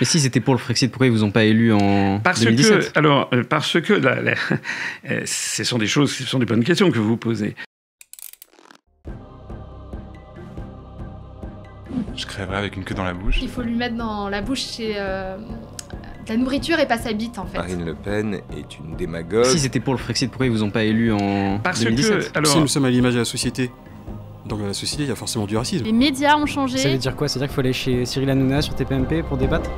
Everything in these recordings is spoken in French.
Mais si c'était pour le Frexit, pourquoi ils vous ont pas élu en 2017 ? Parce que ce sont des bonnes questions que vous posez. Je crèverais avec une queue dans la bouche. Il faut lui mettre dans la bouche de la nourriture et pas sa bite, en fait. Marine Le Pen est une démagogue. Si c'était pour le Frexit, pourquoi ils vous ont pas élu en 2017 ? Si nous sommes à l'image de la société, dans la société, il y a forcément du racisme. Les médias ont changé. Ça veut dire quoi ? C'est-à-dire qu'il faut aller chez Cyril Hanouna sur TPMP pour débattre ?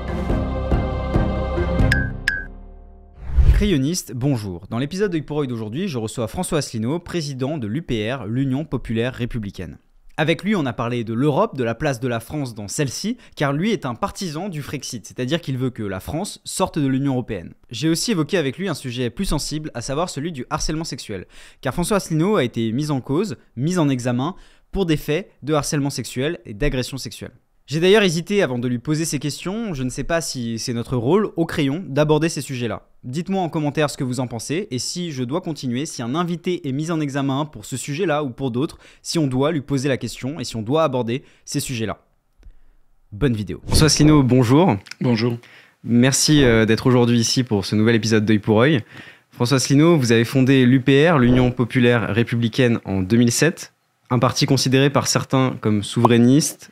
Crayonnistes, bonjour. Dans l'épisode d'Œil pour Œil d'aujourd'hui, je reçois François Asselineau, président de l'UPR, l'Union Populaire Républicaine. Avec lui, on a parlé de l'Europe, de la place de la France dans celle-ci, car lui est un partisan du Frexit, c'est-à-dire qu'il veut que la France sorte de l'Union Européenne. J'ai aussi évoqué avec lui un sujet plus sensible, à savoir celui du harcèlement sexuel, car François Asselineau a été mis en cause, mis en examen, pour des faits de harcèlement sexuel et d'agression sexuelle. J'ai d'ailleurs hésité avant de lui poser ces questions, je ne sais pas si c'est notre rôle, au crayon, d'aborder ces sujets-là. Dites-moi en commentaire ce que vous en pensez, et si je dois continuer, si un invité est mis en examen pour ce sujet-là ou pour d'autres, si on doit lui poser la question et si on doit aborder ces sujets-là. Bonne vidéo. François Asselineau, bonjour. Bonjour. Merci d'être aujourd'hui ici pour ce nouvel épisode d'Œil pour Œil. François Asselineau, vous avez fondé l'UPR, l'Union Populaire Républicaine, en 2007, un parti considéré par certains comme souverainiste,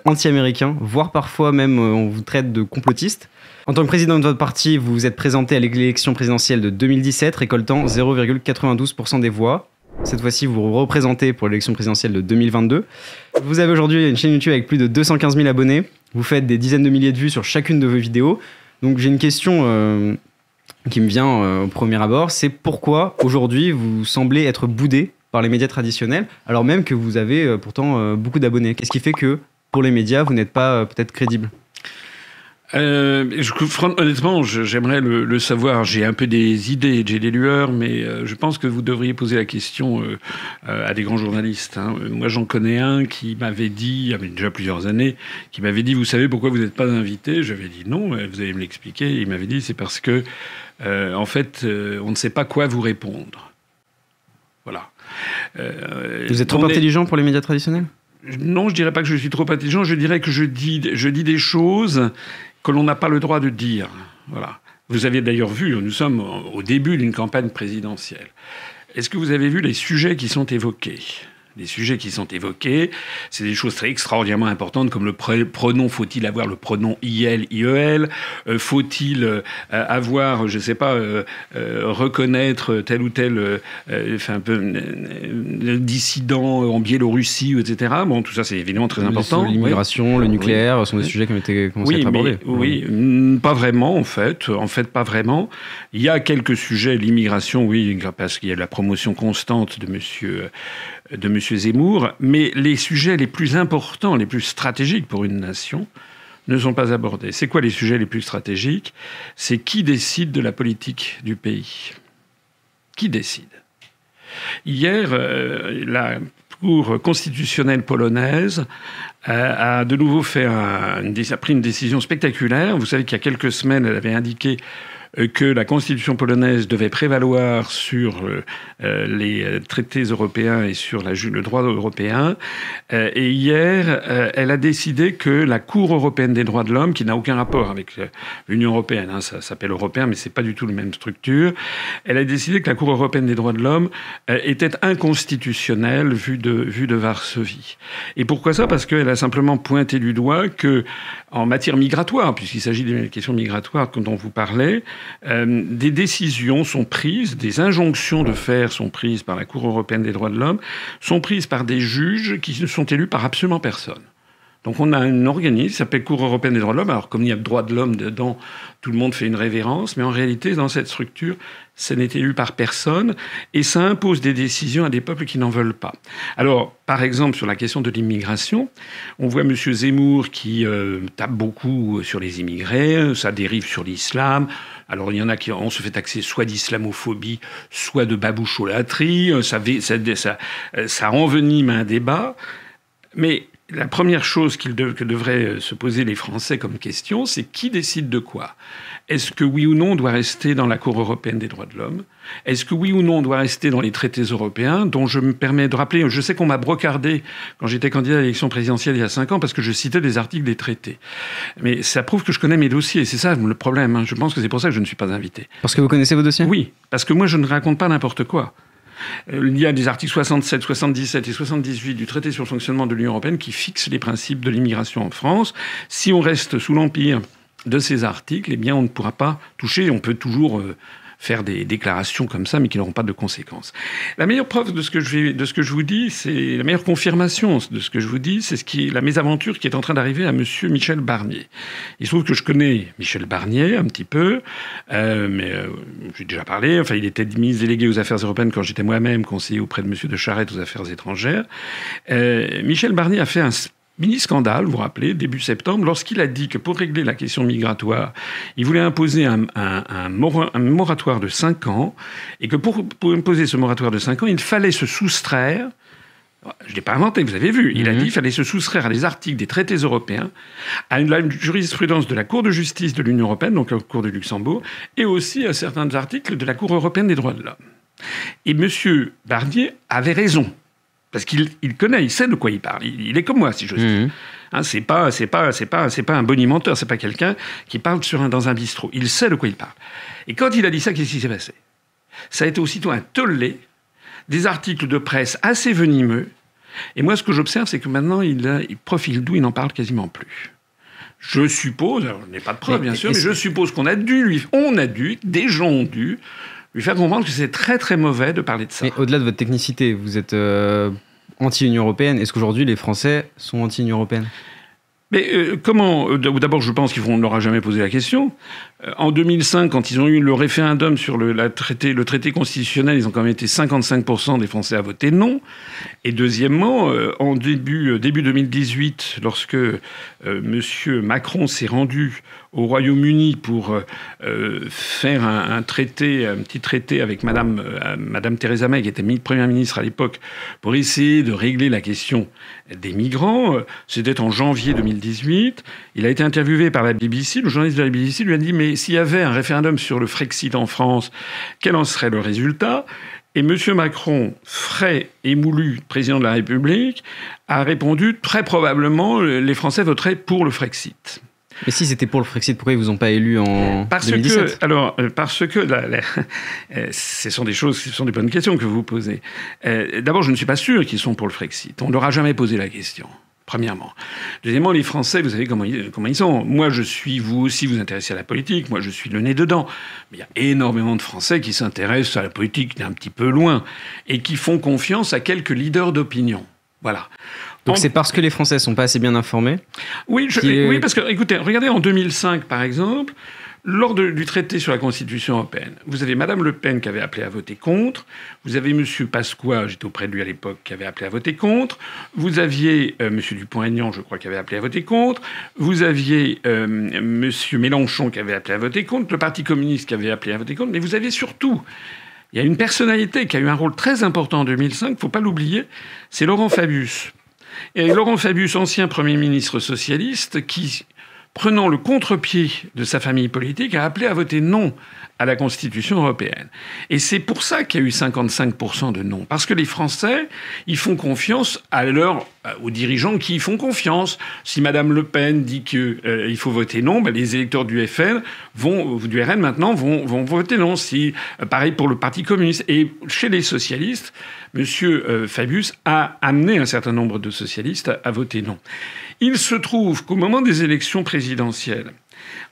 anti-américain, voire parfois même on vous traite de complotiste. En tant que président de votre parti, vous vous êtes présenté à l'élection présidentielle de 2017, récoltant 0,92% des voix. Cette fois-ci, vous vous représentez pour l'élection présidentielle de 2022. Vous avez aujourd'hui une chaîne YouTube avec plus de 215 000 abonnés. Vous faites des dizaines de milliers de vues sur chacune de vos vidéos. Donc j'ai une question qui me vient au premier abord, c'est pourquoi aujourd'hui vous semblez être boudé par les médias traditionnels, alors même que vous avez pourtant beaucoup d'abonnés. Qu'est-ce qui fait que pour les médias, vous n'êtes pas peut-être crédible ? Honnêtement, j'aimerais le savoir. J'ai un peu des idées, j'ai des lueurs, mais je pense que vous devriez poser la question à des grands journalistes. Moi, j'en connais un qui m'avait dit, il y avait déjà plusieurs années, qui m'avait dit, vous savez pourquoi vous n'êtes pas invité ? J'avais dit non, vous allez me l'expliquer. Il m'avait dit, c'est parce que, en fait, on ne sait pas quoi vous répondre. Voilà. Vous êtes trop intelligent pour les médias traditionnels ? Non, je dirais pas que je suis trop intelligent. Je dirais que je dis des choses que l'on n'a pas le droit de dire. Voilà. Vous aviez d'ailleurs vu, nous sommes au début d'une campagne présidentielle. Est-ce que vous avez vu les sujets qui sont évoqués ? Les sujets qui sont évoqués, c'est des choses très extraordinairement importantes comme le pronom. Faut-il avoir le pronom IL, IEL ? Faut-il avoir, je ne sais pas, reconnaître tel ou tel dissident en Biélorussie, etc. Bon, tout ça, c'est évidemment très important. L'immigration, le nucléaire sont des sujets qui ont été commencé à être abordés. Oui, pas vraiment, en fait. En fait, pas vraiment. Il y a quelques sujets. L'immigration, oui, parce qu'il y a la promotion constante de monsieur Zemmour, mais les sujets les plus importants, les plus stratégiques pour une nation ne sont pas abordés. C'est quoi les sujets les plus stratégiques ? C'est qui décide de la politique du pays ? Qui décide ? Hier, la Cour constitutionnelle polonaise a de nouveau a pris une décision spectaculaire. Vous savez qu'il y a quelques semaines, elle avait indiqué que la constitution polonaise devait prévaloir sur les traités européens et sur le droit européen. Et hier, elle a décidé que la Cour européenne des droits de l'homme, qui n'a aucun rapport avec l'Union européenne, ça s'appelle européen, mais c'est pas du tout la même structure, elle a décidé que la Cour européenne des droits de l'homme était inconstitutionnelle vue de Varsovie. Et pourquoi ça ? Parce qu'elle a simplement pointé du doigt que, en matière migratoire, puisqu'il s'agit des questions migratoires dont vous parlez, des décisions sont prises, des injonctions de faire sont prises par la Cour européenne des droits de l'homme, sont prises par des juges qui ne sont élus par absolument personne. Donc on a un organisme qui s'appelle Cour européenne des droits de l'homme. Alors comme il y a le droit de l'homme dedans, tout le monde fait une révérence, mais en réalité, dans cette structure, ça n'est élu par personne, et ça impose des décisions à des peuples qui n'en veulent pas. Alors, par exemple, sur la question de l'immigration, on voit M. Zemmour qui tape beaucoup sur les immigrés, ça dérive sur l'islam. Alors, il y en a on se fait taxer soit d'islamophobie, soit de baboucholaterie, ça envenime un débat. Mais la première chose que devraient se poser les Français comme question, c'est qui décide de quoi? Est-ce que oui ou non on doit rester dans la Cour européenne des droits de l'homme? Est-ce que oui ou non on doit rester dans les traités européens, dont je me permets de rappeler, je sais qu'on m'a brocardé quand j'étais candidat à l'élection présidentielle il y a 5 ans parce que je citais des articles des traités. Mais ça prouve que je connais mes dossiers, c'est ça le problème. Je pense que c'est pour ça que je ne suis pas invité. Parce que vous connaissez vos dossiers? Oui, parce que moi je ne raconte pas n'importe quoi. Il y a des articles 67, 77 et 78 du traité sur le fonctionnement de l'Union européenne qui fixent les principes de l'immigration en France. Si on reste sous l'empire de ces articles, eh bien on ne pourra pas toucher, on peut toujours faire des déclarations comme ça, mais qui n'auront pas de conséquences. La meilleure preuve de ce que je vous dis, c'est la meilleure confirmation de ce que je vous dis, c'est la mésaventure qui est en train d'arriver à monsieur Michel Barnier. Il se trouve que je connais Michel Barnier un petit peu, mais j'ai déjà parlé. Enfin, il était ministre délégué aux Affaires européennes quand j'étais moi-même conseiller auprès de monsieur de Charette aux Affaires étrangères. Michel Barnier a fait un mini-scandale, vous vous rappelez, début septembre, lorsqu'il a dit que pour régler la question migratoire, il voulait imposer un moratoire de 5 ans, et que pour imposer ce moratoire de 5 ans, il fallait se soustraire, je ne l'ai pas inventé, vous avez vu, il a dit qu'il fallait se soustraire à des articles des traités européens, à la jurisprudence de la Cour de justice de l'Union européenne, donc la Cour de Luxembourg, et aussi à certains articles de la Cour européenne des droits de l'homme. Et M. Barnier avait raison. Parce qu'il connaît, il sait de quoi il parle. Il est comme moi, si j'ose dire. Hein, c'est pas un bonimenteur, c'est pas quelqu'un qui parle dans un bistrot. Il sait de quoi il parle. Et quand il a dit ça, qu'est-ce qui s'est passé? Ça a été aussitôt un tollé, des articles de presse assez venimeux. Et moi, ce que j'observe, c'est que maintenant, il profile d'où il n'en parle quasiment plus. Je suppose, alors je n'ai pas de preuves, bien sûr, mais je suppose des gens ont dû lui faire comprendre que c'est très très mauvais de parler de ça. Mais au-delà de votre technicité, vous êtes anti-Union européenne. Est-ce qu'aujourd'hui les Français sont anti-Union européenne? Mais comment? D'abord, je pense qu'on ne leur a jamais posé la question. En 2005, quand ils ont eu le référendum sur le traité constitutionnel, ils ont quand même été 55% des Français à voter non. Et deuxièmement, en début 2018, lorsque M. Macron s'est rendu au Royaume-Uni pour faire un petit traité avec Madame Theresa May, qui était Première ministre à l'époque, pour essayer de régler la question des migrants, c'était en janvier 2018. Il a été interviewé par la BBC. Le journaliste de la BBC lui a dit « Mais s'il y avait un référendum sur le Frexit en France, quel en serait le résultat ?» Et M. Macron, frais émoulu président de la République, a répondu « Très probablement, les Français voteraient pour le Frexit ». Mais si c'était pour le Frexit, pourquoi ils vous ont pas élu en 2017? Parce que ce sont des bonnes questions que vous posez. D'abord, je ne suis pas sûr qu'ils sont pour le Frexit. On ne leur a jamais posé la question. Premièrement. Deuxièmement, les Français, vous savez comment ils sont. Moi, vous aussi, vous intéressez à la politique. Moi, je suis le nez dedans. Mais il y a énormément de Français qui s'intéressent à la politique d'un petit peu loin et qui font confiance à quelques leaders d'opinion. Voilà. Donc c'est parce que les Français ne sont pas assez bien informés? Oui, parce que, écoutez, regardez, en 2005, par exemple, lors du traité sur la Constitution européenne, vous avez Mme Le Pen qui avait appelé à voter contre, vous avez M. Pasqua, j'étais auprès de lui à l'époque, qui avait appelé à voter contre, vous aviez M. Dupont-Aignan, je crois, qui avait appelé à voter contre, vous aviez M. Mélenchon qui avait appelé à voter contre, le Parti communiste qui avait appelé à voter contre, mais vous aviez surtout... Il y a une personnalité qui a eu un rôle très important en 2005, il ne faut pas l'oublier, c'est Laurent Fabius. Et Laurent Fabius, ancien Premier ministre socialiste, qui, prenant le contre-pied de sa famille politique, a appelé à voter non à la Constitution européenne. Et c'est pour ça qu'il y a eu 55% de non. Parce que les Français, ils font confiance aux dirigeants qui y font confiance. Si Mme Le Pen dit qu'il faut voter non, ben les électeurs du RN maintenant vont voter non. Pareil pour le Parti communiste. Et chez les socialistes, M. Fabius a amené un certain nombre de socialistes à voter non. Il se trouve qu'au moment des élections présidentielles,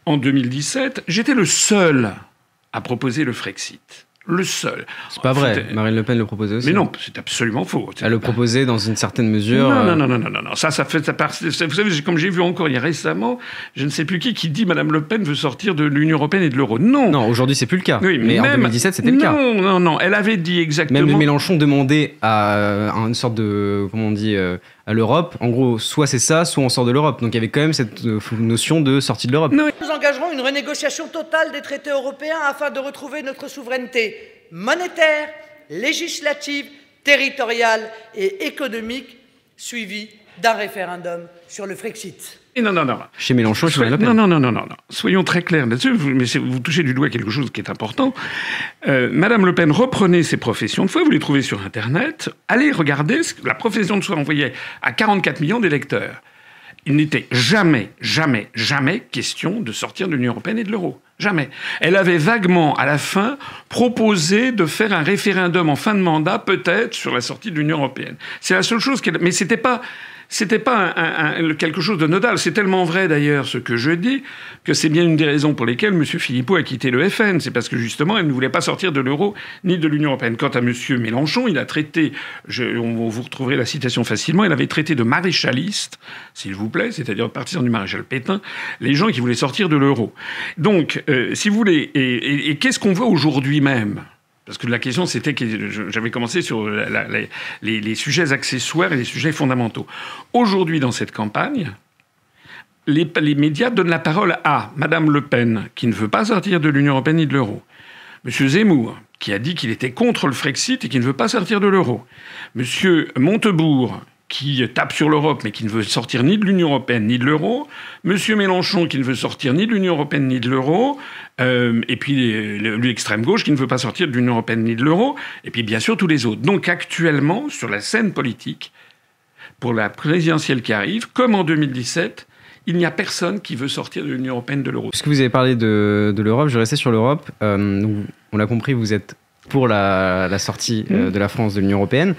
en 2017, j'étais le seul à proposer le Frexit. Le seul. C'est pas vrai. Marine Le Pen le proposait aussi. Mais non, c'est absolument faux. Elle le proposait dans une certaine mesure. Non. Ça fait vous savez, comme j'ai vu encore il y a récemment, je ne sais plus qui dit Madame Le Pen veut sortir de l'Union européenne et de l'euro. Non. Non, aujourd'hui c'est plus le cas. Oui, mais en 2017 c'était le cas. Non. Elle avait dit exactement. Même Mélenchon demandait à une sorte de, comment on dit, à l'Europe. En gros, soit c'est ça, soit on sort de l'Europe. Donc il y avait quand même cette notion de sortie de l'Europe. Nous engagerons une renégociation totale des traités européens afin de retrouver notre souveraineté monétaire, législative, territoriale et économique, suivie d'un référendum sur le Frexit. Non. Chez Mélenchon, je Le Pen. Non. Soyons très clairs là-dessus, mais vous touchez du doigt quelque chose qui est important. Madame Le Pen, reprenez ses professions de foi, vous les trouvez sur Internet, allez regarder ce que la profession de foi envoyait à 44 millions d'électeurs. Il n'était jamais question de sortir de l'Union européenne et de l'euro. Jamais. Elle avait vaguement, à la fin, proposé de faire un référendum en fin de mandat, peut-être, sur la sortie de l'Union européenne. C'est la seule chose qu'elle... Mais c'était pas quelque chose de nodal. C'est tellement vrai, d'ailleurs, ce que je dis, que c'est bien une des raisons pour lesquelles M. Philippot a quitté le FN. C'est parce que, justement, elle ne voulait pas sortir de l'euro ni de l'Union européenne. Quant à M. Mélenchon, il a traité, vous retrouverez la citation facilement, il avait traité de maréchaliste, s'il vous plaît, c'est-à-dire partisan du maréchal Pétain, les gens qui voulaient sortir de l'euro. Donc, si vous voulez, et qu'est-ce qu'on voit aujourd'hui même ? Parce que la question, c'était que j'avais commencé sur les sujets accessoires et les sujets fondamentaux. Aujourd'hui, dans cette campagne, les médias donnent la parole à Madame Le Pen, qui ne veut pas sortir de l'Union européenne ni de l'euro. Monsieur Zemmour, qui a dit qu'il était contre le Frexit et qui ne veut pas sortir de l'euro. Monsieur Montebourg, qui tape sur l'Europe, mais qui ne veut sortir ni de l'Union européenne ni de l'euro. Monsieur Mélenchon, qui ne veut sortir ni de l'Union européenne ni de l'euro. Et puis l'extrême gauche, qui ne veut pas sortir de l'Union européenne ni de l'euro. Et puis, bien sûr, tous les autres. Donc, actuellement, sur la scène politique, pour la présidentielle qui arrive, comme en 2017, il n'y a personne qui veut sortir de l'Union européenne, de l'euro. Puisque vous avez parlé de l'Europe, je vais rester sur l'Europe. On l'a compris, vous êtes pour la sortie de la France de l'Union européenne.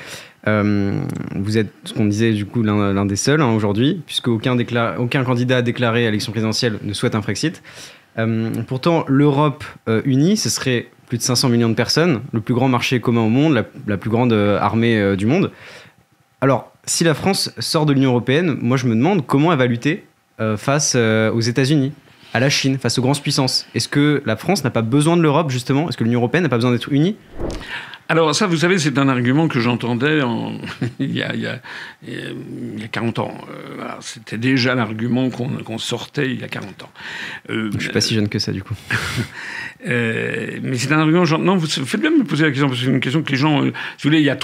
Vous êtes, ce qu'on disait du coup, l'un des seuls aujourd'hui, puisque aucun candidat déclaré à l'élection présidentielle ne souhaite un Frexit. Pourtant, l'Europe unie, ce serait plus de 500 millions de personnes, le plus grand marché commun au monde, la plus grande armée du monde. Alors, si la France sort de l'Union européenne, moi je me demande comment elle va lutter face aux États-Unis, à la Chine, face aux grandes puissances. Est-ce que la France n'a pas besoin de l'Europe, justement ? Est-ce que l'Union européenne n'a pas besoin d'être unie ? Alors ça, vous savez, c'est un argument que j'entendais il y a 40 ans. Voilà, c'était déjà l'argument qu'on sortait il y a 40 ans. Je suis pas si jeune que ça, du coup. Mais c'est un argument... Non, vous faites bien de me poser la question, parce que c'est une question que les gens... si vous voulez, il y a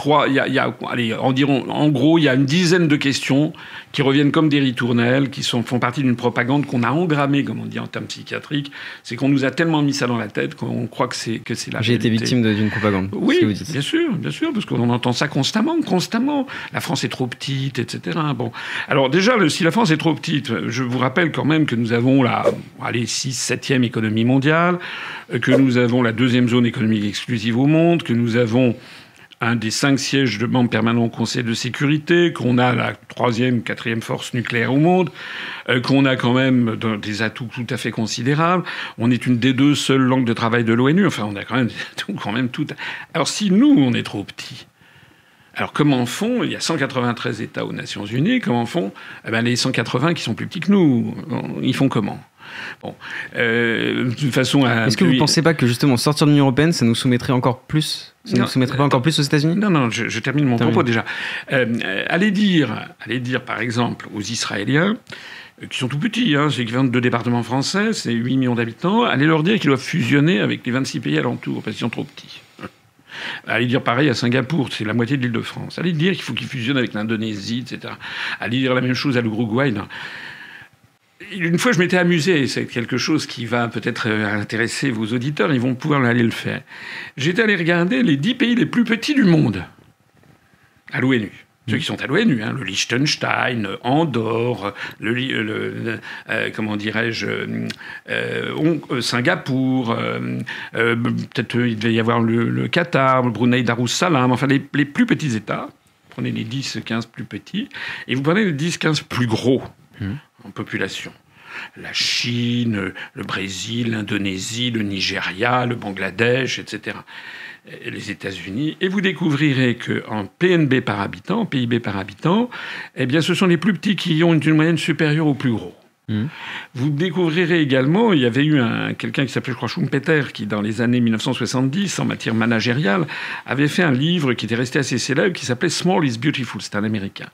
en gros, il y a une dizaine de questions qui reviennent comme des ritournelles, qui font partie d'une propagande qu'on a engrammée, comme on dit en termes psychiatriques. C'est qu'on nous a tellement mis ça dans la tête qu'on croit que c'est la J'ai été victime d'une propagande. Oui, bien sûr, parce qu'on entend ça constamment. La France est trop petite, etc. Bon. Alors déjà, si la France est trop petite, je vous rappelle quand même que nous avons la 7e économie mondiale, que nous avons la 2e zone économique exclusive au monde, que nous avons un des 5 sièges de membres permanents au Conseil de sécurité, qu'on a la 3e, 4e force nucléaire au monde, qu'on a quand même des atouts tout à fait considérables. On est une des 2 seules langues de travail de l'ONU. Enfin, on a quand même des atouts tout. Alors, si nous, on est trop petits, alors comment font, il y a 193 États aux Nations Unies, comment font les 180 qui sont plus petits que nous? Ils font comment? Bon, d'une façon à... Est-ce que vous ne pensez pas que justement sortir de l'Union européenne, ça nous soumettrait encore plus, nous soumettrait pas encore plus aux États-Unis? Non, je termine mon propos déjà. Allez dire par exemple aux Israéliens, qui sont tout petits, c'est 22 départements français, c'est 8 millions d'habitants, allez leur dire qu'ils doivent fusionner avec les 26 pays alentours, parce qu'ils sont trop petits. Allez dire pareil à Singapour, c'est la moitié de l'Île-de-France. Allez dire qu'il faut qu'ils fusionnent avec l'Indonésie, etc. Allez dire la même chose à l'Uruguay. Une fois, je m'étais amusé, c'est quelque chose qui va peut-être intéresser vos auditeurs, ils vont pouvoir aller le faire. J'étais allé regarder les 10 pays les plus petits du monde à l'ONU. Ceux qui sont à l'ONU, le Liechtenstein, Andorre, Singapour, peut-être il devait y avoir le Qatar, le Brunei Darussalam, enfin les plus petits États. Prenez les 10-15 plus petits, et vous prenez les 10-15 plus gros en population. La Chine, le Brésil, l'Indonésie, le Nigeria, le Bangladesh, etc. Les États-Unis, et vous découvrirez qu'en PNB par habitant, en PIB par habitant, eh bien, ce sont les plus petits qui ont une moyenne supérieure aux plus gros. Vous découvrirez également, il y avait eu quelqu'un qui s'appelait, je crois, Schumpeter, qui, dans les années 1970, en matière managériale, avait fait un livre qui était resté assez célèbre, qui s'appelait « Small is Beautiful », c'est un Américain,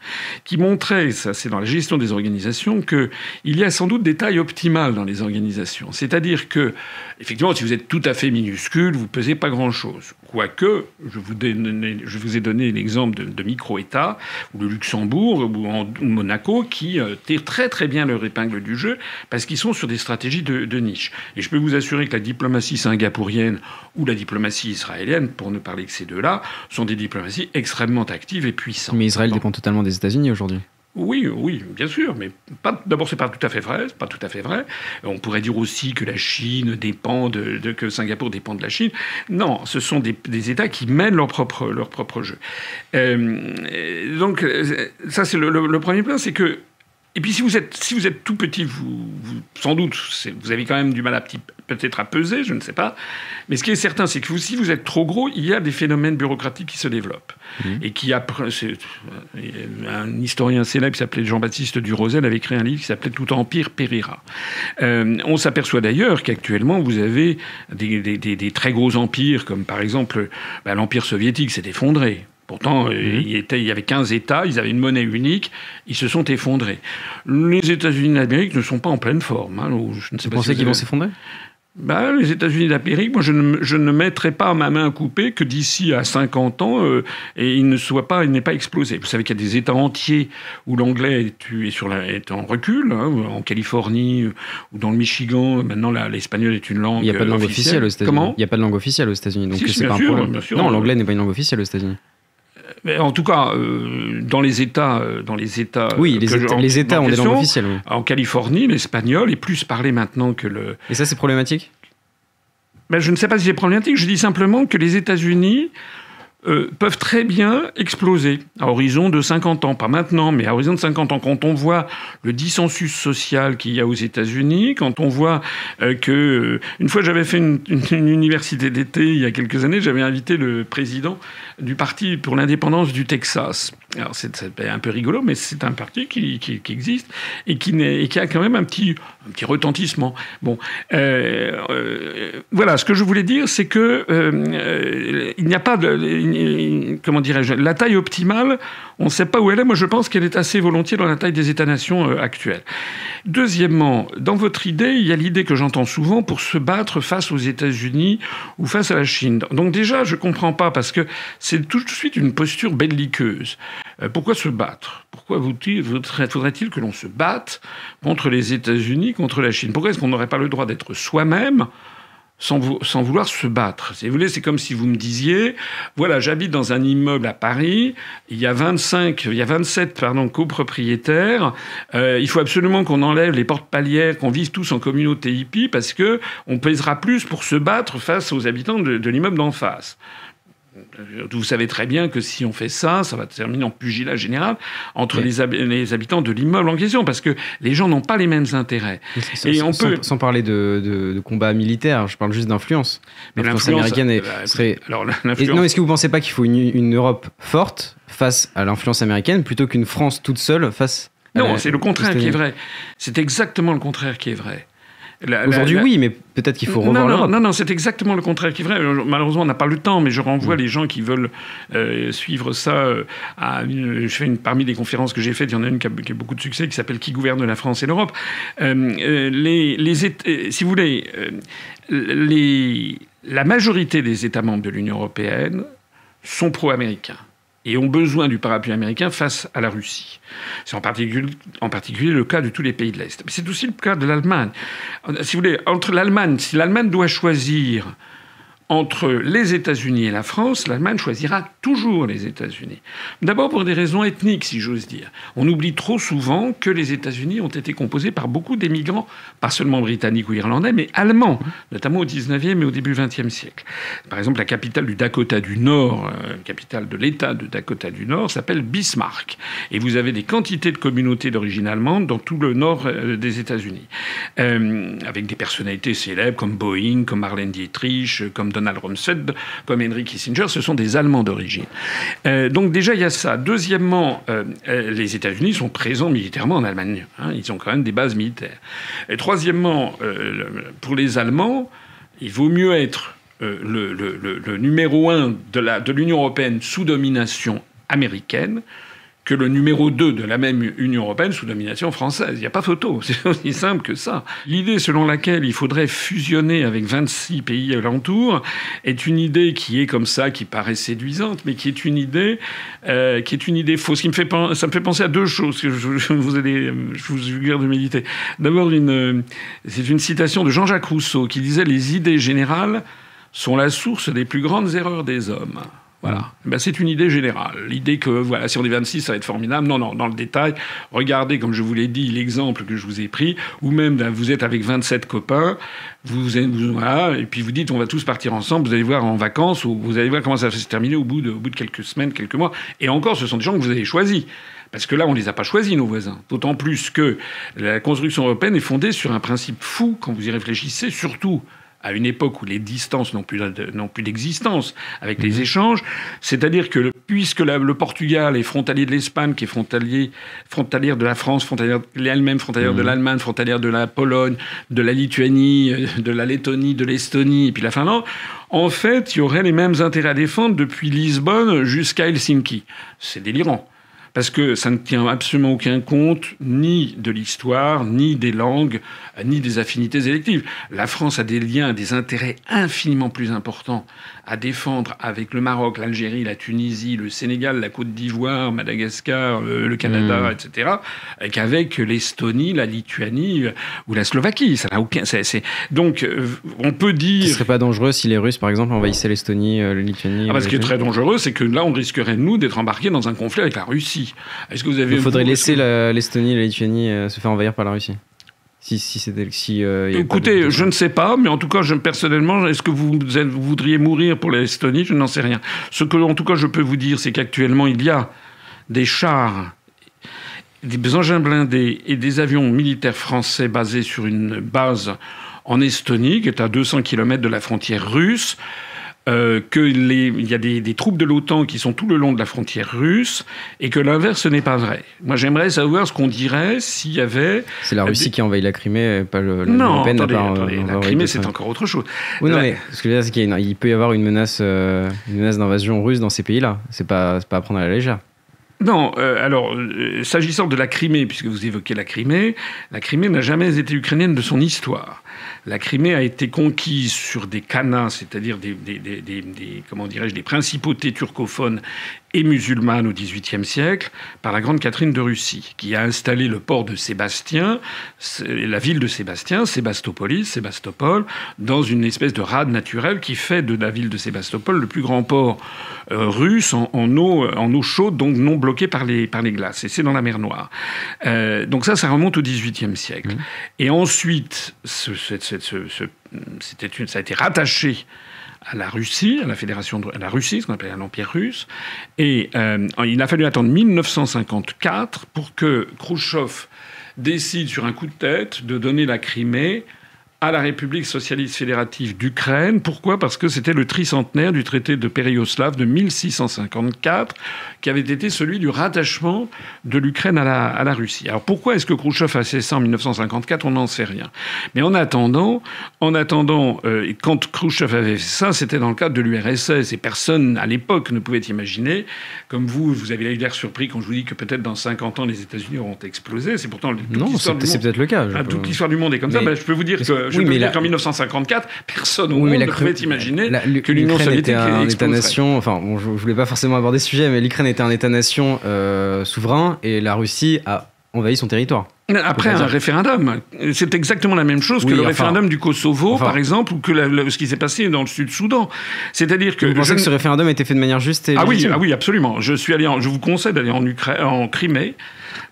qui montrait, ça c'est dans la gestion des organisations, qu'il y a sans doute des tailles optimales dans les organisations. C'est-à-dire que, effectivement, si vous êtes tout à fait minuscule, vous ne pesez pas grand-chose. Quoique, je vous ai donné l'exemple de micro-États, ou le Luxembourg, ou Monaco, qui tirent très très bien leur épingle du jeu, parce qu'ils sont sur des stratégies de niche. Et je peux vous assurer que la diplomatie singapourienne ou la diplomatie israélienne, pour ne parler que ces deux-là, sont des diplomaties extrêmement actives et puissantes. Mais Israël dépend totalement des États-Unis aujourd'hui. Oui, bien sûr, mais d'abord, c'est pas tout à fait vrai. C'est pas tout à fait vrai. On pourrait dire aussi que la Chine dépend que Singapour dépend de la Chine. Non, ce sont des États qui mènent leur propre jeu. Donc, ça, c'est le premier point, c'est que. Et puis, si vous êtes tout petit, vous sans doute, vous avez quand même du mal peut-être à peser, je ne sais pas. Mais ce qui est certain, c'est que si vous êtes trop gros, il y a des phénomènes bureaucratiques qui se développent. Et qui un historien célèbre qui s'appelait Jean-Baptiste Durosel avait écrit un livre qui s'appelait « Tout empire périra ». On s'aperçoit d'ailleurs qu'actuellement, vous avez des très gros empires, comme par exemple l'Empire soviétique s'est effondré. Pourtant, il y avait 15 États, ils avaient une monnaie unique, ils se sont effondrés. Les États-Unis d'Amérique ne sont pas en pleine forme. Vous pensez qu'ils vont s'effondrer ? Les États-Unis d'Amérique, moi, je ne mettrai pas ma main à couper que d'ici à 50 ans, il n'ait pas explosé. Vous savez qu'il y a des États entiers où l'anglais est en recul, en Californie ou dans le Michigan. Maintenant, l'espagnol est une langue. Il n'y a pas de langue officielle aux États-Unis. Comment ? Il n'y a pas de langue officielle aux États-Unis, donc c'est pas un problème. Bien sûr. Non, l'anglais n'est pas une langue officielle aux États-Unis. Mais en tout cas, dans les États, oui, les États ont des langues officielles. Oui. En Californie, l'espagnol est plus parlé maintenant que le. Et ça, c'est problématique ? Je ne sais pas si c'est problématique. Je dis simplement que les États-Unis peuvent très bien exploser à horizon de 50 ans. Pas maintenant, mais à horizon de 50 ans. Quand on voit le dissensus social qu'il y a aux États-Unis, quand on voit que... Une fois, j'avais fait une université d'été, il y a quelques années, j'avais invité le président du Parti pour l'indépendance du Texas. Alors, c'est un peu rigolo, mais c'est un parti qui existe et qui a quand même un petit retentissement. Bon, voilà, ce que je voulais dire, c'est que il n'y a pas comment dirais-je, la taille optimale, on ne sait pas où elle est. Moi, je pense qu'elle est assez volontiers dans la taille des États-nations actuels. Deuxièmement, dans votre idée, il y a l'idée que j'entends souvent pour se battre face aux États-Unis ou face à la Chine. Donc déjà, je ne comprends pas, parce que c'est tout de suite une posture belliqueuse. Pourquoi se battre ? Pourquoi faudrait-il que l'on se batte contre les États-Unis, contre la Chine ? Pourquoi est-ce qu'on n'aurait pas le droit d'être soi-même sans vouloir se battre? Si vous voulez, c'est comme si vous me disiez, voilà, j'habite dans un immeuble à Paris, il y a 27 copropriétaires, il faut absolument qu'on enlève les portes palières, qu'on vive tous en communauté hippie, parce que on pèsera plus pour se battre face aux habitants de l'immeuble d'en face. Vous savez très bien que si on fait ça, ça va terminer en pugilat général entre les habitants de l'immeuble en question, parce que les gens n'ont pas les mêmes intérêts. Sans parler de combat militaire, je parle juste d'influence. L'influence américaine serait... Non, est-ce que vous ne pensez pas qu'il faut une Europe forte face à l'influence américaine plutôt qu'une France toute seule face à Non, c'est le contraire qui est vrai. C'est exactement le contraire qui est vrai. Aujourd'hui, oui, mais peut-être qu'il faut revoir l'Europe. Non, c'est exactement le contraire qui est vrai. Malheureusement, on n'a pas le temps, mais je renvoie les gens qui veulent suivre ça parmi les conférences que j'ai faites, il y en a une qui a beaucoup de succès, qui s'appelle « Qui gouverne la France et l'Europe ». Si vous voulez, la majorité des États membres de l'Union européenne sont pro-américains et ont besoin du parapluie américain face à la Russie. C'est en particulier le cas de tous les pays de l'Est. Mais c'est aussi le cas de l'Allemagne. Si vous voulez, si l'Allemagne doit choisir entre les États-Unis et la France, l'Allemagne choisira toujours les États-Unis. D'abord pour des raisons ethniques, si j'ose dire. On oublie trop souvent que les États-Unis ont été composés par beaucoup d'émigrants, pas seulement britanniques ou irlandais, mais allemands, notamment au 19e et au début du 20e siècle. Par exemple, la capitale du Dakota du Nord, capitale de l'État de Dakota du Nord, s'appelle Bismarck. Et vous avez des quantités de communautés d'origine allemande dans tout le nord des États-Unis. Avec des personnalités célèbres comme Boeing, comme Marlène Dietrich, comme Donald Rumsfeld, comme Henry Kissinger, ce sont des Allemands d'origine. Donc déjà, il y a ça. Deuxièmement, les États-Unis sont présents militairement en Allemagne. Hein, ils ont quand même des bases militaires. Et troisièmement, pour les Allemands, il vaut mieux être le numéro 1 de l'Union européenne sous domination américaine que le numéro 2 de la même Union européenne sous domination française. Il n'y a pas photo. C'est aussi simple que ça. L'idée selon laquelle il faudrait fusionner avec 26 pays alentours est une idée qui est comme ça, qui paraît séduisante, mais qui est une idée fausse. Ça me fait penser à deux choses que je vous suggère de méditer. D'abord, c'est une citation de Jean-Jacques Rousseau qui disait « Les idées générales sont la source des plus grandes erreurs des hommes ». Voilà. Ben, c'est une idée générale. L'idée que, voilà, si on est 26, ça va être formidable. Non, dans le détail, regardez, comme je vous l'ai dit, l'exemple que je vous ai pris, ou même vous êtes avec 27 copains, voilà, et puis vous dites, on va tous partir ensemble, vous allez voir en vacances, ou vous allez voir comment ça va se terminer au bout de quelques semaines, quelques mois. Et encore, ce sont des gens que vous avez choisis. Parce que là, on ne les a pas choisis, nos voisins. D'autant plus que la construction européenne est fondée sur un principe fou, quand vous y réfléchissez, surtout à une époque où les distances n'ont plus d'existence avec les échanges. C'est-à-dire que puisque le Portugal est frontalier de l'Espagne, qui est frontalière de la France, frontalière de l'Allemagne, frontalière de la Pologne, de la Lituanie, de la Lettonie, de l'Estonie, et puis la Finlande, en fait, il y aurait les mêmes intérêts à défendre depuis Lisbonne jusqu'à Helsinki. C'est délirant. Parce que ça ne tient absolument aucun compte ni de l'histoire, ni des langues, ni des affinités électives. La France a des liens, des intérêts infiniment plus importants à défendre avec le Maroc, l'Algérie, la Tunisie, le Sénégal, la Côte d'Ivoire, Madagascar, le Canada, etc., qu'avec l'Estonie, la Lituanie ou la Slovaquie. Ça n'a aucun... Donc, on peut dire... Ce serait pas dangereux si les Russes, par exemple, envahissaient l'Estonie, la Lituanie... Ce qui est très dangereux, c'est que là, on risquerait, nous, d'être embarqués dans un conflit avec la Russie. Est-ce que vous avez... Il faudrait laisser l'Estonie et la Lituanie se faire envahir par la Russie. Écoutez, je ne sais pas, mais en tout cas, personnellement, est-ce que vous voudriez mourir pour l'Estonie? Je n'en sais rien. Ce que, en tout cas, je peux vous dire, c'est qu'actuellement, il y a des chars, des engins blindés et des avions militaires français basés sur une base en Estonie, qui est à 200 km de la frontière russe. Il y a des troupes de l'OTAN qui sont tout le long de la frontière russe et que l'inverse, ce n'est pas vrai. Moi, j'aimerais savoir ce qu'on dirait s'il y avait... C'est la Russie qui envahit la Crimée, pas l'Union européenne. Non, attendez, la Crimée, c'est encore autre chose. Oui, non, mais ce que je veux dire, c'est qu'il peut y avoir une menace d'invasion russe dans ces pays-là. C'est pas à prendre à la légère. Non, alors, s'agissant de la Crimée, puisque vous évoquez la Crimée n'a jamais été ukrainienne de son histoire. La Crimée a été conquise sur des khanats, c'est-à-dire des principautés turcophones et musulmanes au XVIIIe siècle, par la grande Catherine de Russie, qui a installé le port de Sébastien, la ville de Sébastopol, dans une espèce de rade naturelle qui fait de la ville de Sébastopol le plus grand port russe en eau chaude, donc non bloqué par les glaces. Et c'est dans la mer Noire. Donc ça remonte au XVIIIe siècle. Et ensuite, ça a été rattaché à la Russie, à la Russie, ce qu'on appelle l'Empire russe. Et il a fallu attendre 1954 pour que Khrouchtchev décide sur un coup de tête de donner la Crimée à la République socialiste fédérative d'Ukraine. Pourquoi ? Parce que c'était le tricentenaire du traité de Péréoslav de 1654, qui avait été celui du rattachement de l'Ukraine à la Russie. Alors pourquoi est-ce que Khrouchtchev a fait ça en 1954 ? On n'en sait rien. Mais en attendant, quand Khrouchtchev avait fait ça, c'était dans le cadre de l'URSS, et personne à l'époque ne pouvait imaginer, comme vous avez l'air surpris quand je vous dis que peut-être dans 50 ans les États-Unis auront explosé. C'est pourtant c'est peut-être le cas. Toute l'histoire du monde est comme ça. Je peux vous dire que qu'en 1954, personne au monde ne pouvait imaginer que l'Union soviétique était un État-nation. Enfin, je voulais pas forcément aborder ce sujet, mais l'Ukraine était un État-nation souverain et la Russie a envahi son territoire. Après un référendum. C'est exactement la même chose que le référendum du Kosovo, par exemple, ou que ce qui s'est passé dans le Sud-Soudan. C'est-à-dire que... Vous pensez que ce référendum a été fait de manière juste et légitime ? Oui, absolument. Je vous conseille d'aller en Crimée.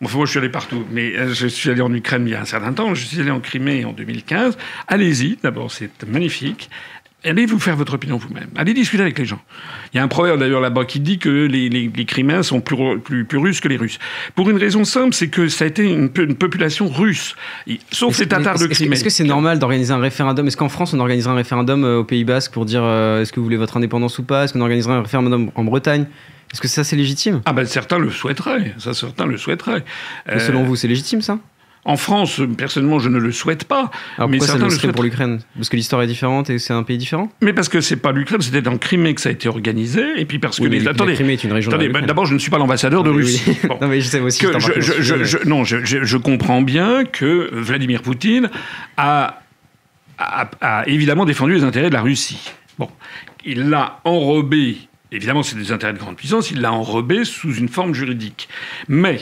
Enfin, moi, je suis allé partout, mais je suis allé en Ukraine il y a un certain temps. Je suis allé en Crimée en 2015. Allez-y, d'abord, c'est magnifique. Allez vous faire votre opinion vous-même. Allez discuter avec les gens. Il y a un proverbe d'ailleurs là-bas qui dit que les Criméens sont plus russes que les Russes. Pour une raison simple, c'est que ça a été une population russe. Sauf les Tatars de Crimée. Est-ce que c'est normal d'organiser un référendum? Est-ce qu'en France, on organiserait un référendum au Pays Basque pour dire est-ce que vous voulez votre indépendance ou pas? Est-ce qu'on organiserait un référendum en Bretagne? Est-ce que ça, c'est légitime? Ah ben certains le souhaiteraient. Ça, certains le souhaiteraient. Selon vous, c'est légitime ça? En France, personnellement, je ne le souhaite pas. Alors mais pourquoi ça le serait pour l'Ukraine? Parce que l'histoire est différente et c'est un pays différent? Mais parce que c'est pas l'Ukraine, c'était dans Crimée que ça a été organisé. Et puis parce que la Crimée est une région de l'Ukraine. D'abord, je ne suis pas l'ambassadeur de Russie. Oui. Bon. Non mais je sais aussi. Je comprends bien que Vladimir Poutine a évidemment défendu les intérêts de la Russie. Bon, il l'a enrobé. Évidemment, c'est des intérêts de grande puissance. Il l'a enrobé sous une forme juridique. Mais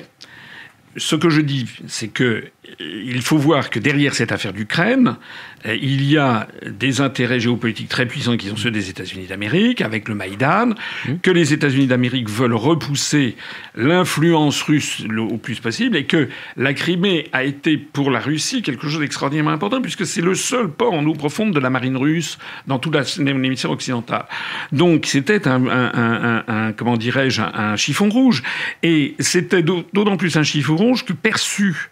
ce que je dis, c'est que il faut voir que derrière cette affaire d'Ukraine, il y a des intérêts géopolitiques très puissants qui sont ceux des États-Unis d'Amérique, avec le Maïdan, que les États-Unis d'Amérique veulent repousser l'influence russe au plus possible, et que la Crimée a été pour la Russie quelque chose d'extraordinairement important, puisque c'est le seul port en eau profonde de la marine russe dans tout l'hémisphère occidental. Donc c'était comment dirais-je, un chiffon rouge. Et c'était d'autant plus un chiffon rouge que perçu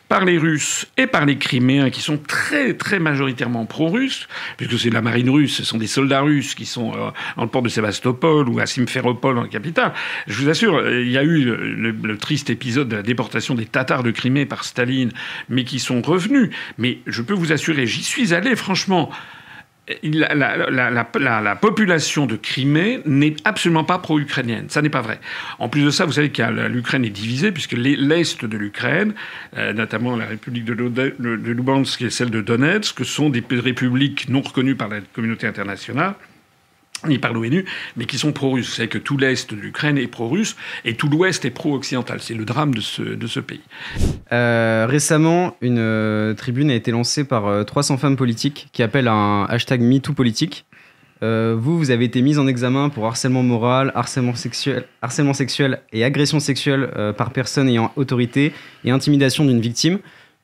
par les Russes et par les Criméens, qui sont très, très majoritairement pro-russes, puisque c'est la marine russe, ce sont des soldats russes qui sont dans le port de Sébastopol ou à Simferopol, dans la capitale. Je vous assure, il y a eu le triste épisode de la déportation des Tatars de Crimée par Staline, mais qui sont revenus. Mais je peux vous assurer, j'y suis allé, franchement. La population de Crimée n'est absolument pas pro-ukrainienne. Ça n'est pas vrai. En plus de ça, vous savez que l'Ukraine est divisée, puisque l'Est de l'Ukraine, notamment la République de Lugansk et celle de Donetsk, sont des républiques non reconnues par la communauté internationale, ni par l'ONU, mais qui sont pro-russes. Vous savez que tout l'Est de l'Ukraine est pro-russe et tout l'Ouest est pro-occidental. C'est le drame de ce pays. Récemment, une tribune a été lancée par 300 femmes politiques qui appellent à un hashtag #MeTooPolitique. Vous avez été mise en examen pour harcèlement moral, harcèlement sexuel et agression sexuelle par personne ayant autorité et intimidation d'une victime.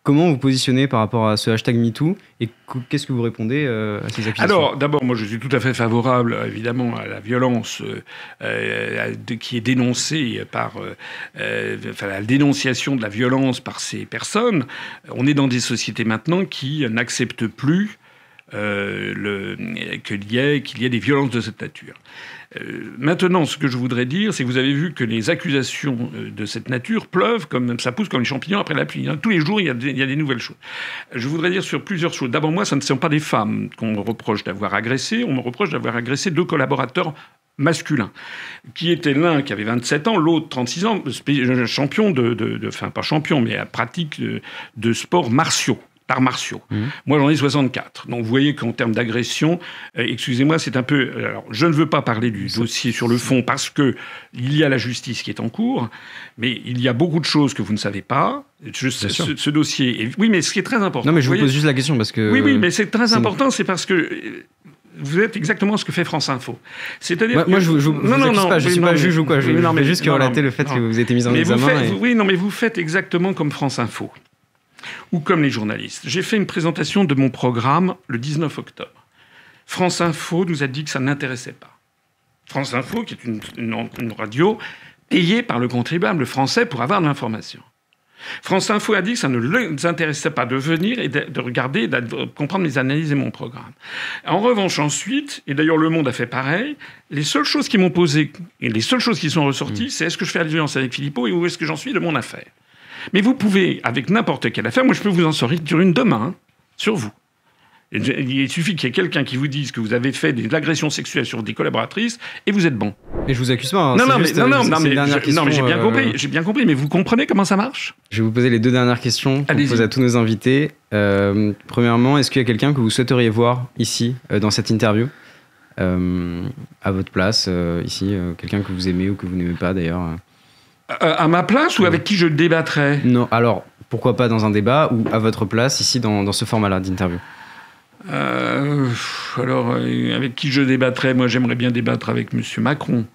Comment vous positionnez par rapport à ce hashtag MeToo et qu'est-ce que vous répondez à ces accusations? Alors, d'abord, moi, je suis tout à fait favorable, évidemment, à la violence qui est dénoncée par... la dénonciation de la violence par ces personnes. On est dans des sociétés maintenant qui n'acceptent plus qu'il y ait des violences de cette nature. Maintenant, ce que je voudrais dire, c'est que vous avez vu que les accusations de cette nature pleuvent, ça pousse comme les champignons après la pluie. Tous les jours, il y a des nouvelles choses. Je voudrais dire sur plusieurs choses. D'abord, moi, ce ne sont pas des femmes qu'on me reproche d'avoir agressées. On me reproche d'avoir agressé 2 collaborateurs masculins, qui étaient l'un qui avait 27 ans, l'autre 36 ans, champion enfin pas champion, mais à pratique de sports martiaux. Arts martiaux. Moi, j'en ai 64. Donc, vous voyez qu'en termes d'agression, excusez-moi, c'est un peu... Alors, je ne veux pas parler du dossier sur le fond parce que il y a la justice qui est en cours, mais il y a beaucoup de choses que vous ne savez pas. Ce dossier... Oui, mais ce qui est très important... Non, mais je vous pose juste la question parce que... Oui, mais c'est très important, c'est parce que... Vous êtes exactement ce que fait France Info. C'est-à-dire moi, je vous accuse pas, je suis pas juge ou quoi. Je vais juste relater le fait que vous avez été mis en examen. Oui, non, mais vous faites exactement comme France Info. Ou comme les journalistes. J'ai fait une présentation de mon programme le 19 octobre. France Info nous a dit que ça n'intéressait pas. France Info, qui est une radio payée par le contribuable français pour avoir de l'information. France Info a dit que ça ne les intéressait pas de venir et de regarder, de comprendre mes analyses et mon programme. En revanche, ensuite, et d'ailleurs Le Monde a fait pareil, les seules choses qui m'ont posé, et les seules choses qui sont ressorties, c'est est-ce que je fais alliance avec Philippot et où est-ce que j'en suis de mon affaire. Mais vous pouvez, avec n'importe quelle affaire, moi je peux vous en sortir une demain, sur vous. Il suffit qu'il y ait quelqu'un qui vous dise que vous avez fait de l'agression sexuelle sur des collaboratrices et vous êtes bon. Et je vous accuse pas. Non, mais j'ai bien compris. Mais vous comprenez comment ça marche? Je vais vous poser les 2 dernières questions qu'on pose à tous nos invités. Premièrement, est-ce qu'il y a quelqu'un que vous souhaiteriez voir ici, dans cette interview, à votre place, ici, quelqu'un que vous aimez ou que vous n'aimez pas d'ailleurs? À ma place ou avec qui je débattrais? Non, alors pourquoi pas dans un débat ou à votre place ici dans ce format-là d'interview? Alors, avec qui je débattrais? Moi, j'aimerais bien débattre avec M. Macron,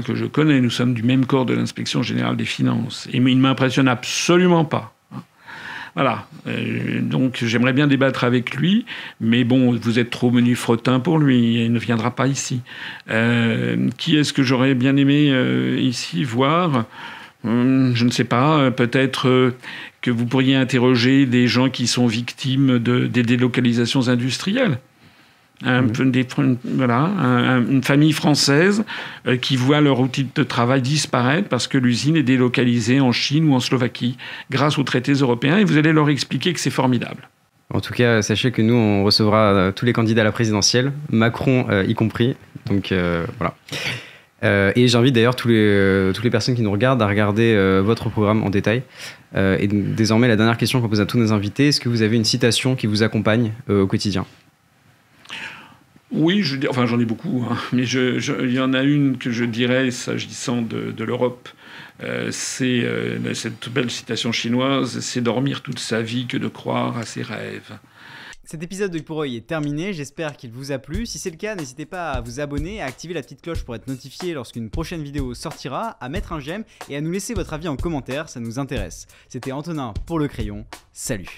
que je connais. Nous sommes du même corps de l'inspection générale des finances. Et il ne m'impressionne absolument pas. Voilà. Donc j'aimerais bien débattre avec lui, mais bon, vous êtes trop menu fretin pour lui, il ne viendra pas ici. Qui est-ce que j'aurais bien aimé ici voir ? Je ne sais pas, peut-être que vous pourriez interroger des gens qui sont victimes des délocalisations industrielles. Une famille française qui voit leur outil de travail disparaître parce que l'usine est délocalisée en Chine ou en Slovaquie grâce aux traités européens, et vous allez leur expliquer que c'est formidable. En tout cas, sachez que nous, on recevra tous les candidats à la présidentielle, Macron y compris. Donc voilà. Et j'invite d'ailleurs toutes les personnes qui nous regardent à regarder votre programme en détail. Et désormais, la dernière question qu'on pose à tous nos invités, est-ce que vous avez une citation qui vous accompagne au quotidien ? Oui, j'en ai beaucoup, hein, mais il y en a une que je dirais, s'agissant de l'Europe. C'est cette belle citation chinoise, c'est dormir toute sa vie que de croire à ses rêves. Cet épisode d'Œil pour Œil est terminé, j'espère qu'il vous a plu. Si c'est le cas, n'hésitez pas à vous abonner, à activer la petite cloche pour être notifié lorsqu'une prochaine vidéo sortira, à mettre un j'aime et à nous laisser votre avis en commentaire, ça nous intéresse. C'était Antonin pour Le Crayon, salut.